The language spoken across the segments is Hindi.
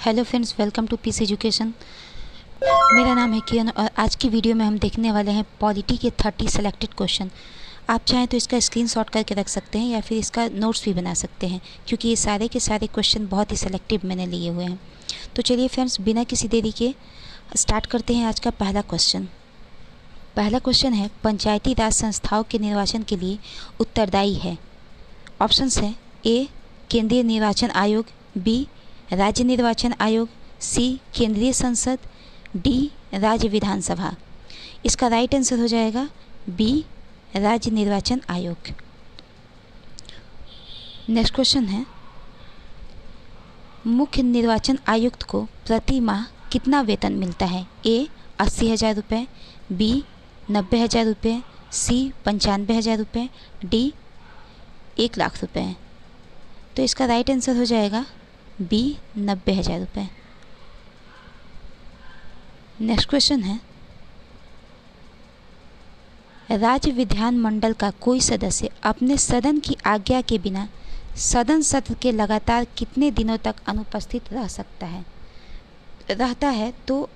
Hello friends, welcome to Peace Education. मेरा नाम है किरण और आज की वीडियो में हम देखने वाले हैं पॉलिटी के 30 सेलेक्टेड क्वेश्चन। आप चाहें तो इसका स्क्रीनशॉट करके रख सकते हैं या फिर इसका नोट्स भी बना सकते हैं, क्योंकि ये सारे के सारे क्वेश्चन बहुत ही सेलेक्टिव मैंने लिए हुए हैं। तो चलिए फ्रेंड्स, बिना किसी देरी के स्टार्ट करते हैं आज का पहला क्वेश्चन। पहला क्वेश्चन है, पंचायती राज संस्थाओं के निर्वाचन के लिए उत्तरदायी है। ऑप्शंस हैं ए केंद्रीय निर्वाचन आयोग, बी राज्य निर्वाचन आयोग, सी केंद्रीय संसद, डी राज्य विधानसभा। इसका राइट आंसर हो जाएगा बी राज्य निर्वाचन आयोग। नेक्स्ट क्वेश्चन है, मुख्य निर्वाचन आयुक्त को प्रति माह कितना वेतन मिलता है? ए 80,000 रुपये, बी 90,000 रुपये, सी 95,000 रुपये, डी 1,00,000 रुपये। तो इसका राइट आंसर हो जाएगा बी 90,000 रुपये। नेक्स्ट क्वेश्चन है, राज्य विधानमंडल का कोई सदस्य अपने सदन की आज्ञा के बिना सदन सत्र के लगातार कितने दिनों तक अनुपस्थित रहता है तो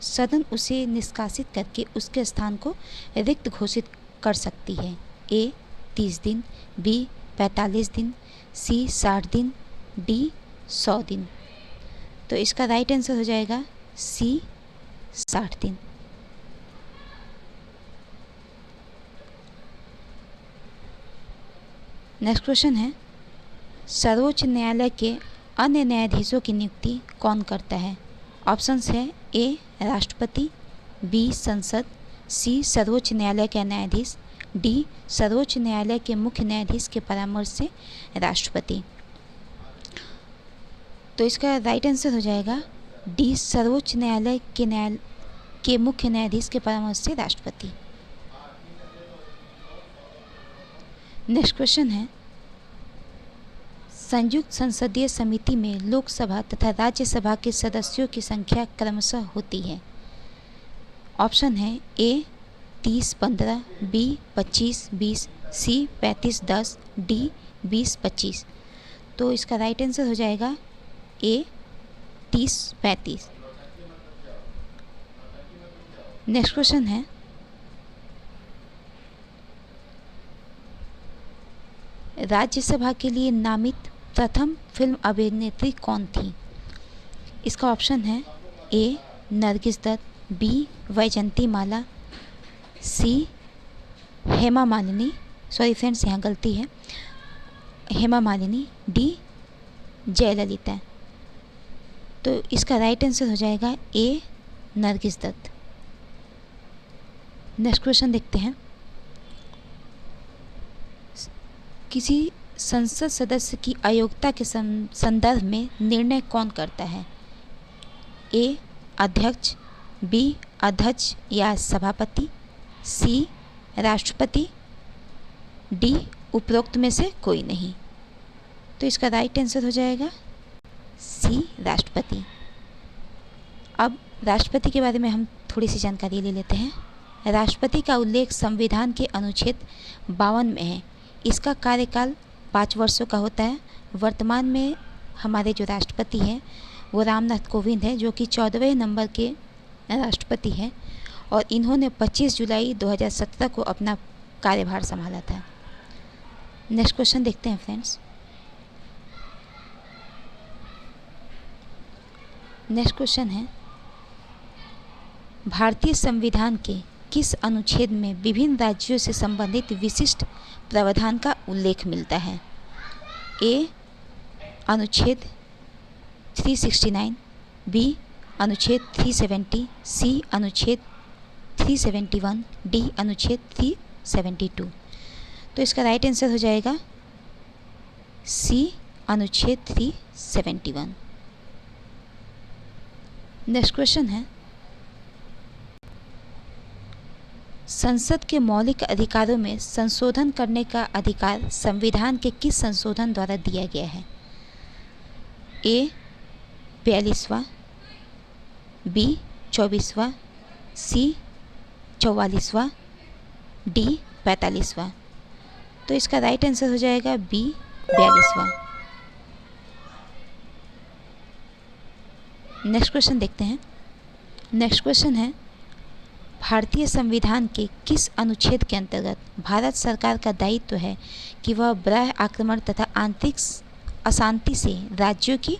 सदन उसे निष्कासित करके उसके स्थान को रिक्त घोषित कर सकती है? ए 30 दिन, बी 45 दिन, सी 60 दिन, डी 100 दिन। तो इसका राइट आंसर हो जाएगा सी 60 दिन। नेक्स्ट क्वेश्चन है, सर्वोच्च न्यायालय के अन्य न्यायाधीशों की नियुक्ति कौन करता है? ऑप्शंस है ए राष्ट्रपति, बी संसद, सी सर्वोच्च न्यायालय के न्यायाधीश, डी सर्वोच्च न्यायालय के मुख्य न्यायाधीश के परामर्श से राष्ट्रपति। तो इसका राइट आंसर हो जाएगा डी सर्वोच्च न्यायालय के मुख्य न्यायाधीश के परामर्श से राष्ट्रपति। नेक्स्ट क्वेश्चन है, संयुक्त संसदीय समिति में लोकसभा तथा राज्यसभा के सदस्यों की संख्या क्रमशः होती है। ऑप्शन है ए 30-15, बी 25-20, सी 35-10, डी 20-25। तो इसका राइट आंसर हो जाएगा ए 30-35। नेक्स्ट क्वेश्चन है, राज्यसभा के लिए नामित प्रथम फिल्म अभिनेत्री कौन थी? इसका ऑप्शन है ए नरगिस दत्त, बी वैजंती माला, सी हेमा मालिनी, सॉरी फ्रेंड्स यहाँ गलती है, हेमा मालिनी, डी जयललिता। तो इसका राइट आंसर हो जाएगा ए नरगिस दत्त। नेक्स्ट क्वेश्चन देखते हैं, किसी संसद सदस्य की अयोग्यता के संदर्भ में निर्णय कौन करता है? ए अध्यक्ष, बी अध्यक्ष या सभापति, सी राष्ट्रपति, डी उपरोक्त में से कोई नहीं। तो इसका राइट आंसर हो जाएगा सी राष्ट्रपति। अब राष्ट्रपति के बारे में हम थोड़ी सी जानकारी ले लेते हैं। राष्ट्रपति का उल्लेख संविधान के अनुच्छेद 52 में है। इसका कार्यकाल 5 वर्षों का होता है। वर्तमान में हमारे जो राष्ट्रपति हैं वो रामनाथ कोविंद हैं, जो कि 14वें नंबर के राष्ट्रपति हैं और इन्होंने 25 जुलाई 2017 को अपना कार्यभार संभाला था। नेक्स्ट क्वेश्चन देखते हैं फ्रेंड्स। नेक्स्ट क्वेश्चन है, भारतीय संविधान के किस अनुच्छेद में विभिन्न राज्यों से संबंधित विशिष्ट प्रावधान का उल्लेख मिलता है? ए अनुच्छेद 369, बी अनुच्छेद 370, सी अनुच्छेद 371, डी अनुच्छेद 372। तो इसका राइट आंसर हो जाएगा सी अनुच्छेद 371। नेक्स्ट क्वेश्चन है, संसद के मौलिक अधिकारों में संशोधन करने का अधिकार संविधान के किस संशोधन द्वारा दिया गया है? ए 42वां, बी 24वां, सी 44वां, डी 45वां। तो इसका राइट आंसर हो जाएगा बी 42वां। नेक्स्ट क्वेश्चन देखते हैं। नेक्स्ट क्वेश्चन है, भारतीय संविधान के किस अनुच्छेद के अंतर्गत भारत सरकार का दायित्व है कि वह बाह्य आक्रमण तथा आंतरिक अशांति से राज्यों की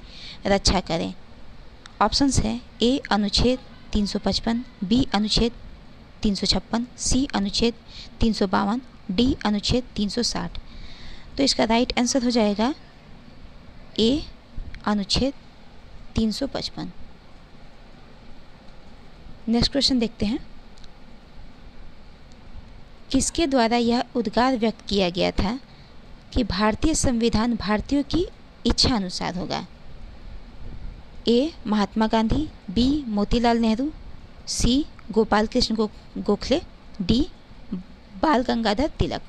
रक्षा करें? ऑप्शंस है ए अनुच्छेद 355, बी अनुच्छेद 356, सी अनुच्छेद 352, डी अनुच्छेद 360। तो इसका राइट आंसर हो जाएगा ए अनुच्छेद 355। नेक्स्ट क्वेश्चन देखते हैं। किसके द्वारा यह उद्गार व्यक्त किया गया था कि भारतीय संविधान भारतीयों की इच्छा अनुसार होगा? ए महात्मा गांधी, बी मोतीलाल नेहरू, सी गोपाल कृष्ण गोखले, डी बाल गंगाधर तिलक।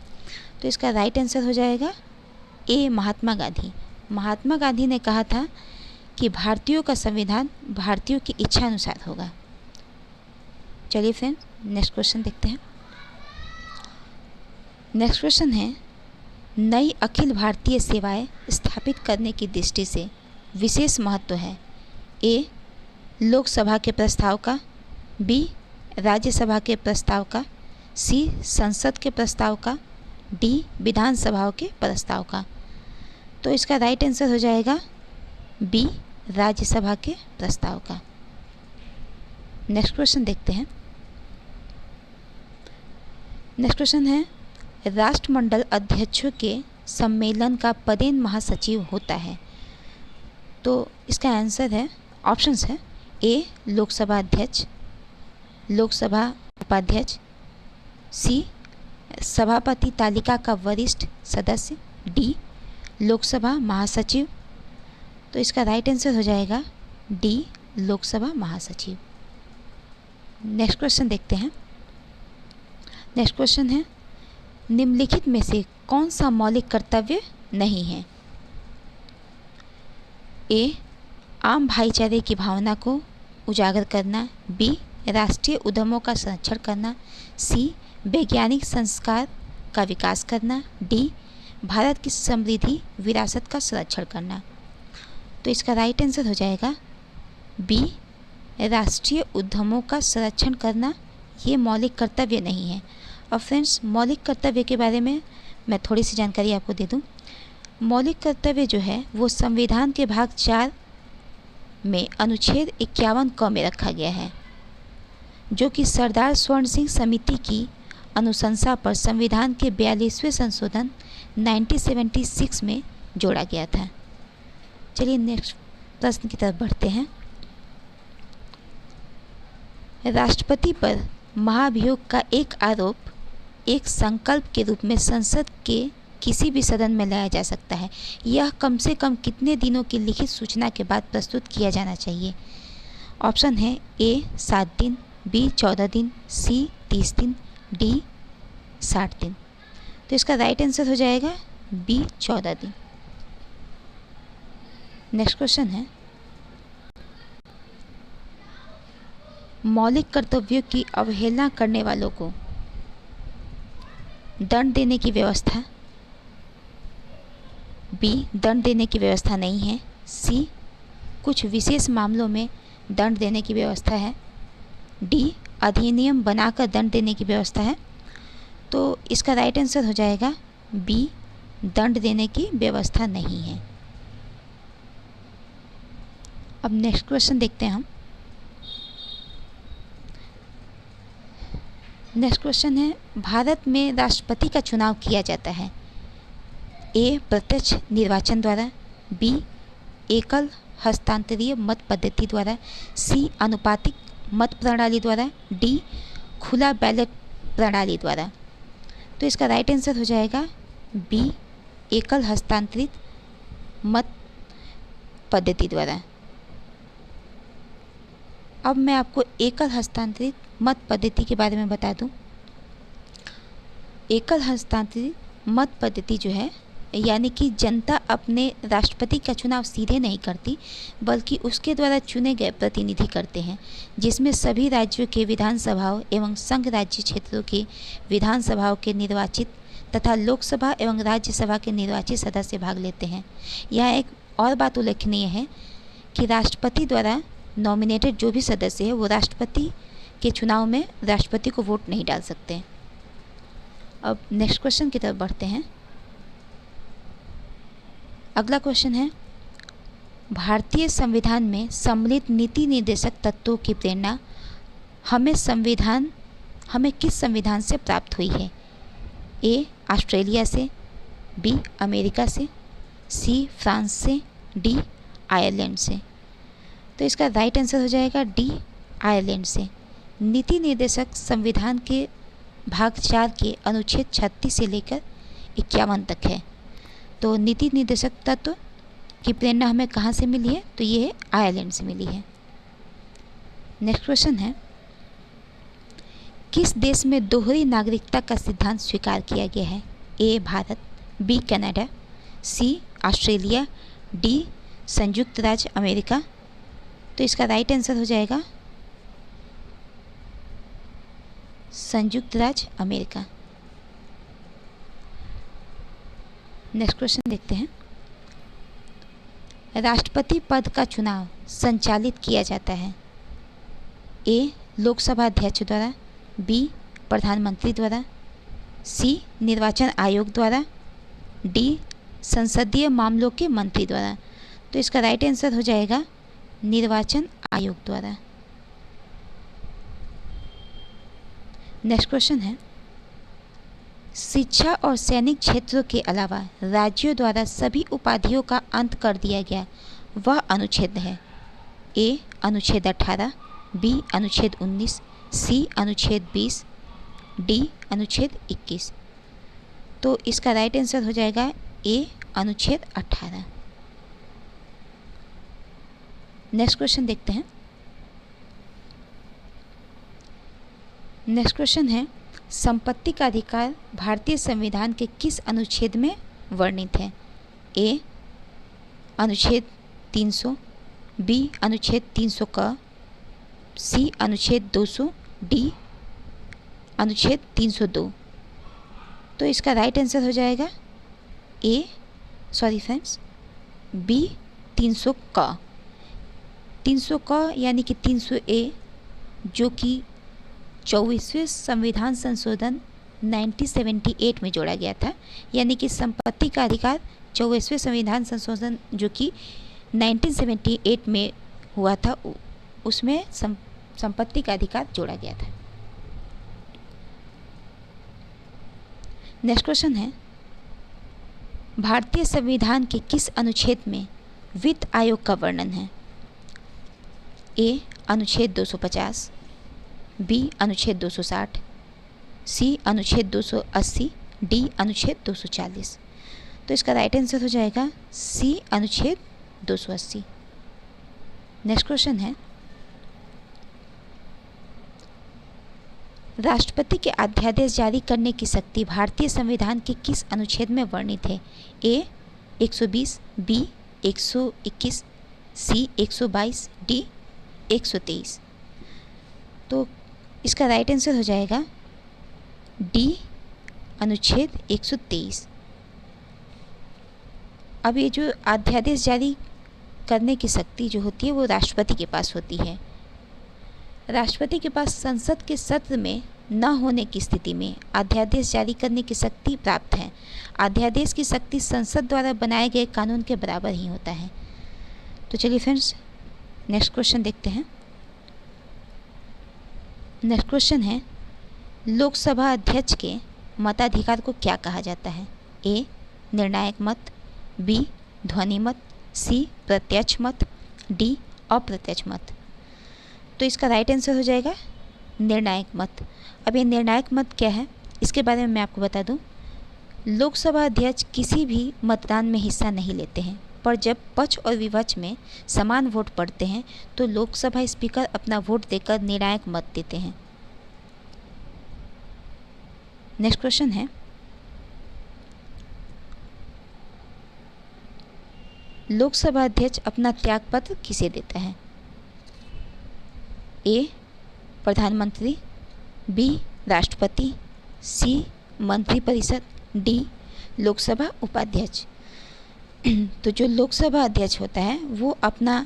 तो इसका राइट आंसर हो जाएगा ए महात्मा गांधी। महात्मा गांधी ने कहा था कि भारतीयों का संविधान भारतीयों की इच्छा अनुसार होगा। चलिए फ्रेंड्स, नेक्स्ट क्वेश्चन देखते हैं। नेक्स्ट क्वेश्चन है, नई अखिल भारतीय सेवाएं स्थापित करने की दृष्टि से विशेष महत्व है? ए लोकसभा के प्रस्ताव का, बी राज्यसभा के प्रस्ताव का, सी संसद के प्रस्ताव का, डी विधानसभाओं के प्रस्ताव का। तो इसका राइट आंसर हो जाएगा बी राज्यसभा के प्रस्ताव का। नेक्स्ट क्वेश्चन देखते हैं। नेक्स्ट क्वेश्चन है, राष्ट्रमंडल अध्यक्षों के सम्मेलन का पदेन महासचिव होता है? तो इसका आंसर है, ऑप्शंस है ए लोकसभा अध्यक्ष, लोकसभा उपाध्यक्ष, सी सभापति तालिका का वरिष्ठ सदस्य, डी लोकसभा महासचिव। तो इसका राइट आंसर हो जाएगा डी लोकसभा महासचिव। नेक्स्ट क्वेश्चन देखते हैं। नेक्स्ट क्वेश्चन है, निम्नलिखित में से कौन सा मौलिक कर्तव्य नहीं है? ए आम भाईचारे की भावना को उजागर करना, बी राष्ट्रीय उद्यमों का संरक्षण करना, सी वैज्ञानिक संस्कार का विकास करना, डी भारत की समृद्धि विरासत का संरक्षण करना। तो इसका राइट आंसर हो जाएगा बी राष्ट्रीय उद्यमों का संरक्षण करना। ये मौलिक कर्तव्य नहीं है। और फ्रेंड्स, मौलिक कर्तव्य के बारे में मैं थोड़ी सी जानकारी आपको दे दूं। मौलिक कर्तव्य जो है वो संविधान के भाग 4 में अनुच्छेद 51 क में रखा गया है, जो कि सरदार स्वर्ण सिंह समिति की अनुशंसा पर संविधान के 42वें संशोधन 1976 में जोड़ा गया था। चलिए नेक्स्ट प्रश्न की तरफ बढ़ते हैं। राष्ट्रपति पर महाभियोग का एक आरोप एक संकल्प के रूप में संसद के किसी भी सदन में लाया जा सकता है। यह कम से कम कितने दिनों की लिखित सूचना के बाद प्रस्तुत किया जाना चाहिए? ऑप्शन है ए 7 दिन, बी 14 दिन, सी 30 दिन, डी 60 दिन। तो इसका राइट आंसर हो जाएगा बी 14 दिन। नेक्स्ट क्वेश्चन है, मौलिक कर्तव्यों की अवहेलना करने वालों को दंड देने की व्यवस्था, बी दंड देने की व्यवस्था नहीं है, सी कुछ विशेष मामलों में दंड देने की व्यवस्था है, डी अधिनियम बनाकर दंड देने की व्यवस्था है। तो इसका राइट आंसर हो जाएगा बी दंड देने की व्यवस्था नहीं है। अब नेक्स्ट क्वेश्चन देखते हैं हम। नेक्स्ट क्वेश्चन है, भारत में राष्ट्रपति का चुनाव किया जाता है? ए प्रत्यक्ष निर्वाचन द्वारा, बी एकल हस्तांतरीय मत पद्धति द्वारा, सी आनुपातिक मत प्रणाली द्वारा, डी खुला बैलेट प्रणाली द्वारा। तो इसका राइट आंसर हो जाएगा बी एकल हस्तांतरित मत पद्धति द्वारा। अब मैं आपको एकल हस्तांतरित मत पद्धति के बारे में बता दूं। एकल हस्तांतरित मत पद्धति जो है, यानी कि जनता अपने राष्ट्रपति का चुनाव सीधे नहीं करती, बल्कि उसके द्वारा चुने गए प्रतिनिधि करते हैं, जिसमें सभी राज्यों के विधानसभाओं एवं संघ राज्य क्षेत्रों के विधानसभाओं के निर्वाचित तथा लोकसभा एवं राज्यसभा के निर्वाचित सदस्य भाग लेते हैं। यहाँ एक और बात उल्लेखनीय है कि राष्ट्रपति द्वारा नॉमिनेटेड जो भी सदस्य है वो राष्ट्रपति के चुनाव में राष्ट्रपति को वोट नहीं डाल सकते। अब नेक्स्ट क्वेश्चन की तरफ बढ़ते हैं। अगला क्वेश्चन है, भारतीय संविधान में सम्मिलित नीति निर्देशक तत्वों की प्रेरणा हमें किस संविधान से प्राप्त हुई है? ए ऑस्ट्रेलिया से, बी अमेरिका से, सी फ्रांस से, डी आयरलैंड से। तो इसका राइट आंसर हो जाएगा डी आयरलैंड से। नीति निर्देशक संविधान के भाग 4 के अनुच्छेद 36 से लेकर 51 तक है। तो नीति निर्देशक तत्व की प्रेरणा हमें कहाँ से मिली है? तो ये आयरलैंड से मिली है। नेक्स्ट क्वेश्चन है, किस देश में दोहरी नागरिकता का सिद्धांत स्वीकार किया गया है? ए भारत, बी कनाडा, सी ऑस्ट्रेलिया, डी संयुक्त राज्य अमेरिका। तो इसका राइट आंसर हो जाएगा संयुक्त राज्य अमेरिका। नेक्स्ट क्वेश्चन देखते हैं। राष्ट्रपति पद का चुनाव संचालित किया जाता है? ए लोकसभा अध्यक्ष द्वारा, बी प्रधानमंत्री द्वारा, सी निर्वाचन आयोग द्वारा, डी संसदीय मामलों के मंत्री द्वारा। तो इसका राइट आंसर हो जाएगा निर्वाचन आयोग द्वारा। नेक्स्ट क्वेश्चन है, शिक्षा और सैनिक क्षेत्रों के अलावा राज्यों द्वारा सभी उपाधियों का अंत कर दिया गया वह अनुच्छेद है? ए अनुच्छेद 18, बी अनुच्छेद 19, सी अनुच्छेद 20, डी अनुच्छेद 21। तो इसका राइट आंसर हो जाएगा ए अनुच्छेद 18। नेक्स्ट क्वेश्चन देखते हैं। नेक्स्ट क्वेश्चन है, संपत्ति का अधिकार भारतीय संविधान के किस अनुच्छेद में वर्णित है? ए अनुच्छेद 300, बी अनुच्छेद 300 क, सी अनुच्छेद 200, डी अनुच्छेद 302। तो इसका राइट आंसर हो जाएगा बी 300 क। 300 क यानी कि 300 ए, जो कि 24वें संविधान संशोधन 1978 में जोड़ा गया था। यानी कि संपत्ति का अधिकार 24वें संविधान संशोधन जो कि 1978 में हुआ था, उसमें संपत्ति का अधिकार जोड़ा गया था। नेक्स्ट क्वेश्चन है, भारतीय संविधान के किस अनुच्छेद में वित्त आयोग का वर्णन है? ए अनुच्छेद 250, बी अनुच्छेद 260, सी अनुच्छेद 280, डी अनुच्छेद 240। तो इसका राइट आंसर हो जाएगा सी अनुच्छेद 280। नेक्स्ट क्वेश्चन है, राष्ट्रपति के अध्यादेश जारी करने की शक्ति भारतीय संविधान के किस अनुच्छेद में वर्णित है? ए 120, बी 121, सी 122, डी 123। तो इसका राइट आंसर हो जाएगा डी अनुच्छेद 123। अब ये जो अध्यादेश जारी करने की शक्ति जो होती है वो राष्ट्रपति के पास होती है। राष्ट्रपति के पास संसद के सत्र में न होने की स्थिति में अध्यादेश जारी करने की शक्ति प्राप्त है। अध्यादेश की शक्ति संसद द्वारा बनाए गए कानून के बराबर ही होता है। तो चलिए फ्रेंड्स नेक्स्ट क्वेश्चन देखते हैं। नेक्स्ट क्वेश्चन है, लोकसभा अध्यक्ष के मताधिकार को क्या कहा जाता है? ए निर्णायक मत, बी ध्वनि मत, सी प्रत्यक्ष मत, डी अप्रत्यक्ष मत। तो इसका राइट आंसर हो जाएगा निर्णायक मत। अब ये निर्णायक मत क्या है इसके बारे में मैं आपको बता दूं। लोकसभा अध्यक्ष किसी भी मतदान में हिस्सा नहीं लेते हैं, पर जब पक्ष और विपक्ष में समान वोट पड़ते हैं तो लोकसभा स्पीकर अपना वोट देकर निर्णायक मत देते हैं। नेक्स्ट क्वेश्चन है, लोकसभा अध्यक्ष अपना त्यागपत्र किसे देता है? ए प्रधानमंत्री, बी राष्ट्रपति, सी मंत्रिपरिषद, डी लोकसभा उपाध्यक्ष। तो जो लोकसभा अध्यक्ष होता है वो अपना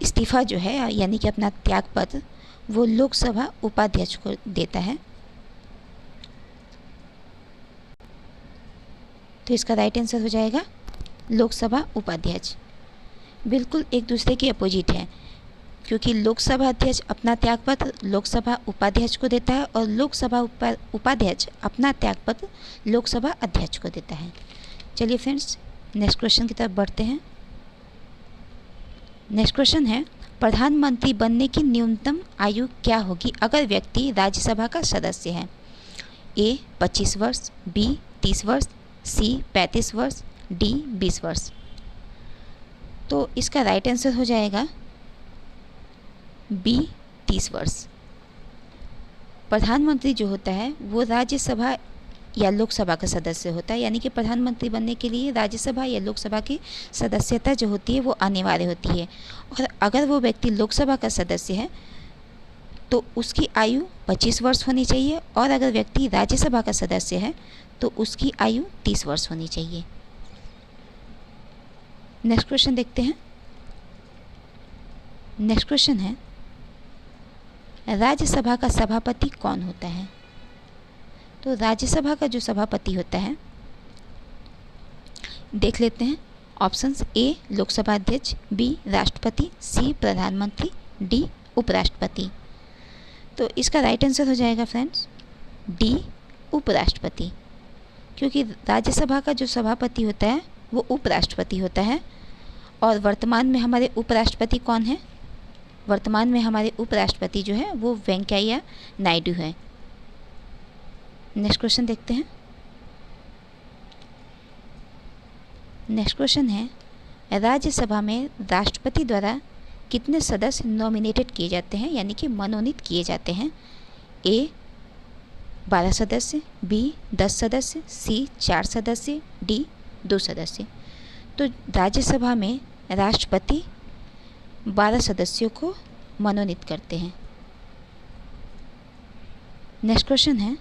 इस्तीफ़ा जो है यानी कि अपना त्यागपत्र वो लोकसभा उपाध्यक्ष को देता है। तो इसका राइट आंसर हो जाएगा लोकसभा उपाध्यक्ष। बिल्कुल एक दूसरे के अपोजिट है, क्योंकि लोकसभा अध्यक्ष अपना त्यागपत्र लोकसभा उपाध्यक्ष को देता है और लोकसभा उपाध्यक्ष अपना त्यागपत्र लोकसभा अध्यक्ष को देता है। चलिए फ्रेंड्स, नेक्स्ट क्वेश्चन की तरफ बढ़ते हैं। नेक्स्ट क्वेश्चन है, प्रधानमंत्री बनने की न्यूनतम आयु क्या होगी अगर व्यक्ति राज्यसभा का सदस्य है? ए 25 वर्ष, बी 30 वर्ष, सी 35 वर्ष, डी 20 वर्ष। तो इसका राइट आंसर हो जाएगा बी 30 वर्ष। प्रधानमंत्री जो होता है वो राज्यसभा या लोकसभा का सदस्य होता है, यानी कि प्रधानमंत्री बनने के लिए राज्यसभा या लोकसभा की सदस्यता जो होती है वो अनिवार्य होती है। और अगर वो व्यक्ति लोकसभा का सदस्य है तो उसकी आयु 25 वर्ष होनी चाहिए, और अगर व्यक्ति राज्यसभा का सदस्य है तो उसकी आयु 30 वर्ष होनी चाहिए। नेक्स्ट क्वेश्चन देखते हैं। नेक्स्ट क्वेश्चन है, राज्यसभा का सभापति कौन होता है? तो राज्यसभा का जो सभापति होता है, देख लेते हैं ऑप्शंस। ए लोकसभा अध्यक्ष, बी राष्ट्रपति, सी प्रधानमंत्री, डी उपराष्ट्रपति। तो इसका राइट आंसर हो जाएगा फ्रेंड्स डी उपराष्ट्रपति, क्योंकि राज्यसभा का जो सभापति होता है वो उपराष्ट्रपति होता है। और वर्तमान में हमारे उपराष्ट्रपति कौन है? वर्तमान में हमारे उपराष्ट्रपति जो है वो वेंकैया नायडू है। नेक्स्ट क्वेश्चन देखते हैं। नेक्स्ट क्वेश्चन है, राज्यसभा में राष्ट्रपति द्वारा कितने सदस्य नॉमिनेटेड किए जाते हैं, यानी कि मनोनीत किए जाते हैं? ए 12 सदस्य, बी 10 सदस्य, सी 4 सदस्य, डी 2 सदस्य। तो राज्यसभा में राष्ट्रपति 12 सदस्यों को मनोनीत करते हैं। नेक्स्ट क्वेश्चन है,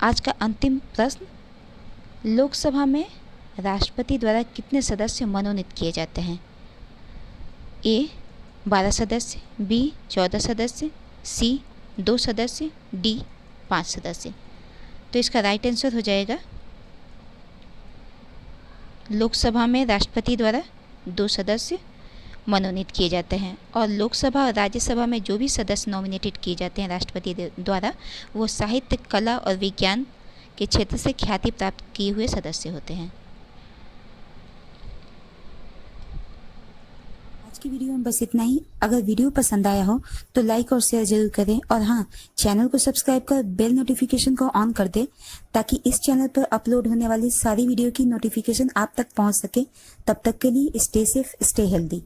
आज का अंतिम प्रश्न, लोकसभा में राष्ट्रपति द्वारा कितने सदस्य मनोनीत किए जाते हैं? ए 12 सदस्य, बी 14 सदस्य, सी 2 सदस्य, डी 5 सदस्य। तो इसका राइट आंसर हो जाएगा लोकसभा में राष्ट्रपति द्वारा 2 सदस्य मनोनीत किए जाते हैं, और लोकसभा और राज्यसभा में जो भी सदस्य नॉमिनेटेड किए जाते हैं राष्ट्रपति द्वारा वो साहित्य, कला और विज्ञान के क्षेत्र से ख्याति प्राप्त किए हुए सदस्य होते हैं। आज की वीडियो में बस इतना ही। अगर वीडियो पसंद आया हो तो लाइक और शेयर जरूर करें, और हाँ, चैनल को सब्सक्राइब कर बेल नोटिफिकेशन को ऑन कर दें ताकि इस चैनल पर अपलोड होने वाली सारी वीडियो की नोटिफिकेशन आप तक पहुंच सके। तब तक के लिए स्टे सेफ, स्टे हेल्दी।